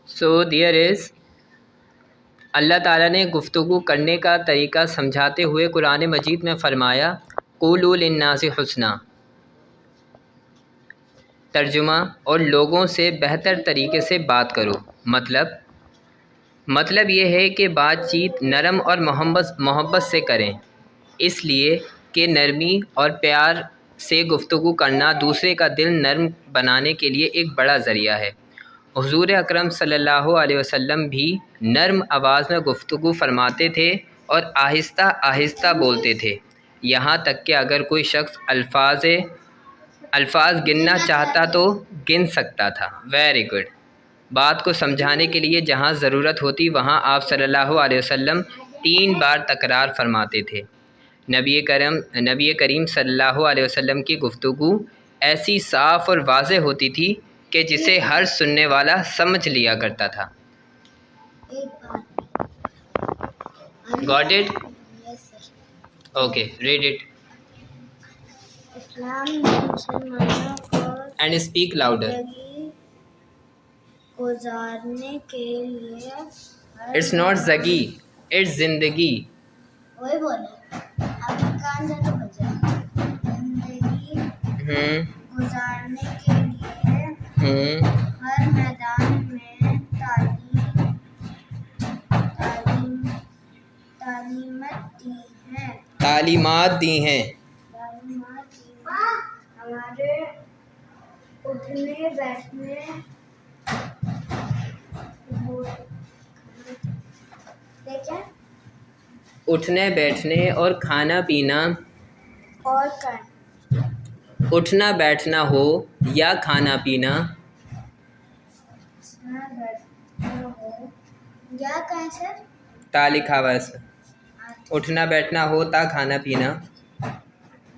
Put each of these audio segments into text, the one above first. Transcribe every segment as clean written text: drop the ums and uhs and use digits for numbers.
So there is अल्लाह ताला ने गुफ्तगू करने का तरीका समझाते हुए कुरान मजीद में फ़रमाया क़ूलू लिन्नासि हुस्ना। तर्जुमा, और लोगों से बेहतर तरीके से बात करो। मतलब ये है कि बातचीत नरम और मोहब्बत से करें, इसलिए कि नरमी और प्यार से गुफ्तगू करना दूसरे का दिल नरम बनाने के लिए एक बड़ा ज़रिया है। हुज़ूर अकरम सल्लल्लाहु अलैहि वसल्लम भी नरम आवाज़ में गुफ्तगू फरमाते थे और आहिस्ता आहिस्ता बोलते थे, यहाँ तक कि अगर कोई शख्स अल्फाज गिनना चाहता तो गिन सकता था। Very good. बात को समझाने के लिए जहाँ ज़रूरत होती वहाँ आप सल्लल्लाहु अलैहि वसल्लम 3 बार तकरार फरमाते थे। नबी करीम सल्लल्लाहु अलैहि वसल्लम की गुफ्तगू ऐसी साफ़ और वाज़ेह होती थी कि जिसे हर सुनने वाला समझ लिया करता था। Got it? Okay, read it and speak louder. गुजारने के लिए इट्स नॉट ज़गी, इट्स ज़िंदगी। वही बोले, अब कान से तो बजा। जिंदगी गुजारने के लिए हर मैदान में तालीमात दी हैं। हमारे उठने बैठने उठने बैठने और खाना पीना और उठना बैठना हो या खाना पीना या कैसे ता लिखा हुआ है इसमें। उठना बैठना हो ता खाना पीना,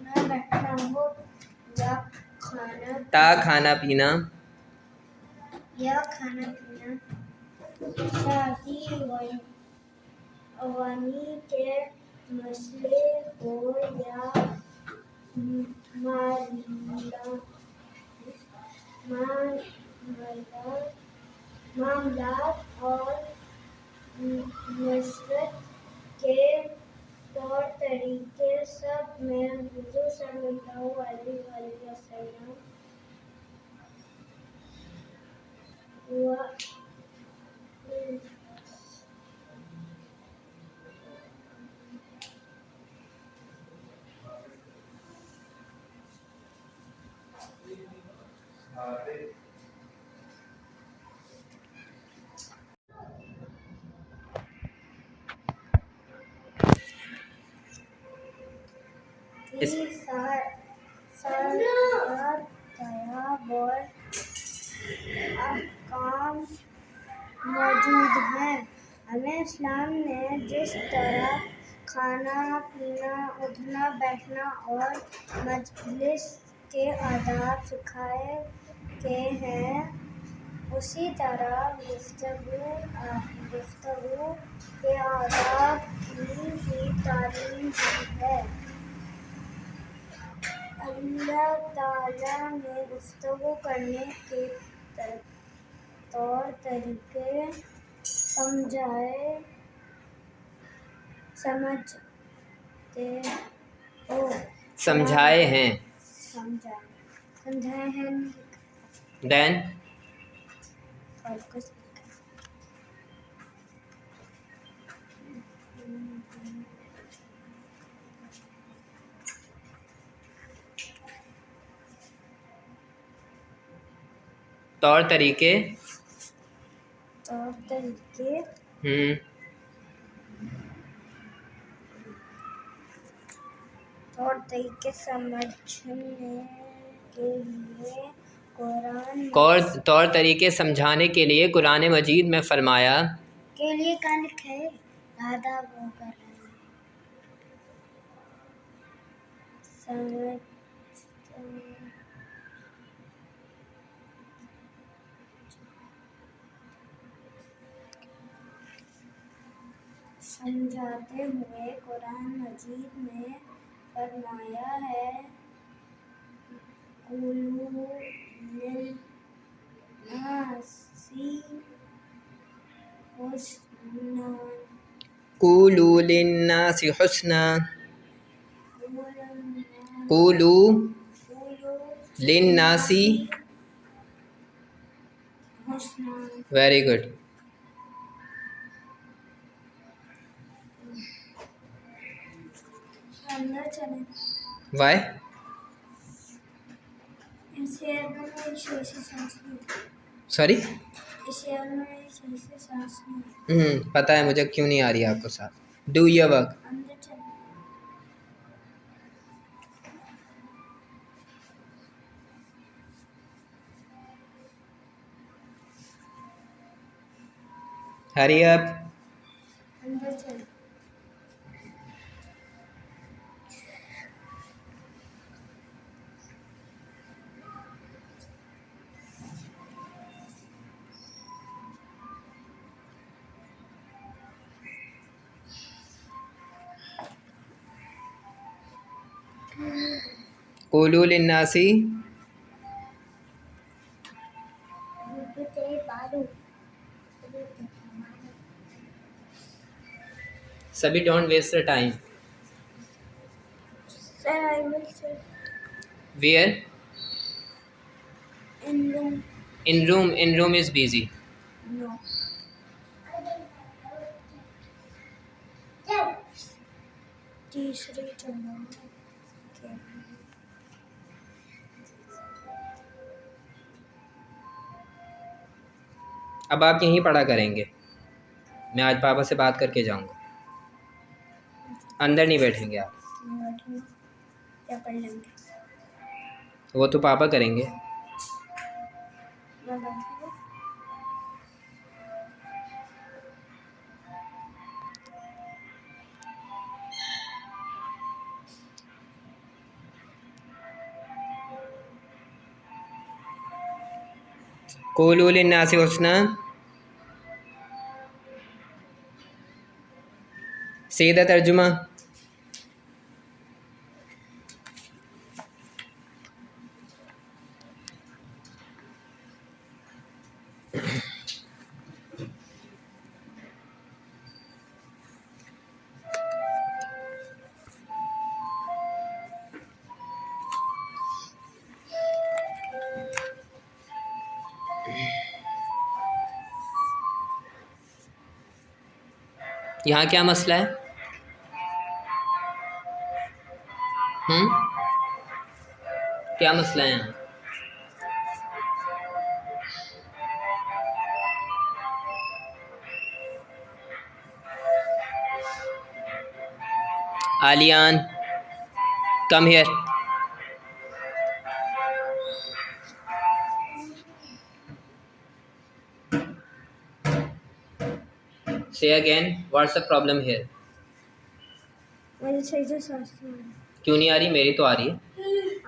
बैठना हो या ता खाना पीना या खाना पीना, शादी वानी के मसले हो या मामलात और मशरत के तौर तरीके सब में हुज़ूर सल्लल्लाहु अलैहि वसल्लम अहकाम मौजूद हैं। हमें इस्लाम ने जिस तरह खाना पीना, उठना बैठना और मजलिस के आदाब सिखाए के हैं, उसी तरह गुफ्तगू के आदाब की भी तालीम दी है। अल्लाह ताला ने गुफ्तगू करने के तौर तरीके समझाए हैं। देन तौर तरीके समझने के लिए तौर तरीके समझाने के लिए कुरान मजीद में फरमाया के लिए क्या लिखा है? दादा वो कर रहे हैं समझाते हुए कुरान मजीद में फरमाया है क़ुलू लिन्नासी हुस्ना कूलू लिन्नासी हुस्ना, कूलू लिन्नासी, हुस्ना। Very good. अंदर चले वाई? इस एयर में मेरी सही से सांस नहीं सॉरी? इस एयर में मेरी सही से सांस नहीं पता है मुझे क्यों नहीं आ रही है आपको सांस। Do your work. अंदर चले हरी अप। अंदर चले कूलू लिन्नासी, बालू सभी don't waste the time. Sir, I will say where? in room. In room, in room is busy. No. तीसरी जगह okay. अब आप यहीं पढ़ा करेंगे, मैं आज पापा से बात करके जाऊंगा। अंदर नहीं बैठेंगे आप, क्या कर लेंगे? वो तो पापा करेंगे। मैं बैठूंगा। कूलू लिन्नासी हुस्ना, सीधा तर्जुमा। यहाँ क्या मसला है? क्या मसला है यहाँ? Aliyan, come here. Say again, what's the problem here? मेरी सही से सांस नहीं आ रही। क्यों नहीं आ रही? मेरी तो आ रही है।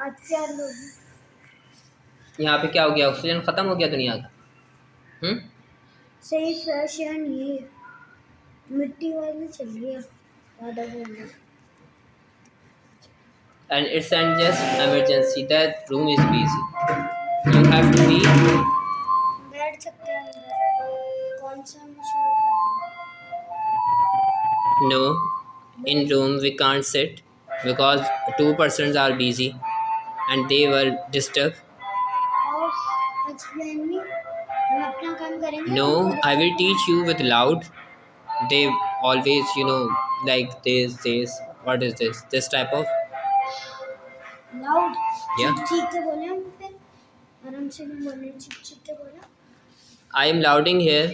आज क्या लोग यहाँ पे क्या हो गया? ऑक्सीजन ख़त्म हो गया दुनिया का? सही फ्रेश एयर नहीं है, मिट्टी वाली चल रही है ज़्यादा बोलना। And it's an just emergency. That room is busy. You have to be. बैठ सकते हैं अंदर, कौन सा मशहूर करेंगे? No, in room we can't sit because two persons are busy and they were disturbed. और एक्सप्लेन मी, हम अपना काम करेंगे। No, I will teach you with loud. They always, like this. What is this? This type of. Loud Yeah. चीख के बोले हम फिर आराम से भी बोले, चीख के बोला। I am louding here.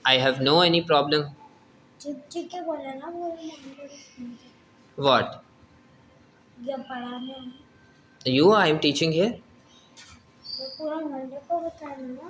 I have no any problem. चीख के बोला ना बोले What? या पढ़ाने You, I am teaching here. तो पूरा मंडे को बताना ना।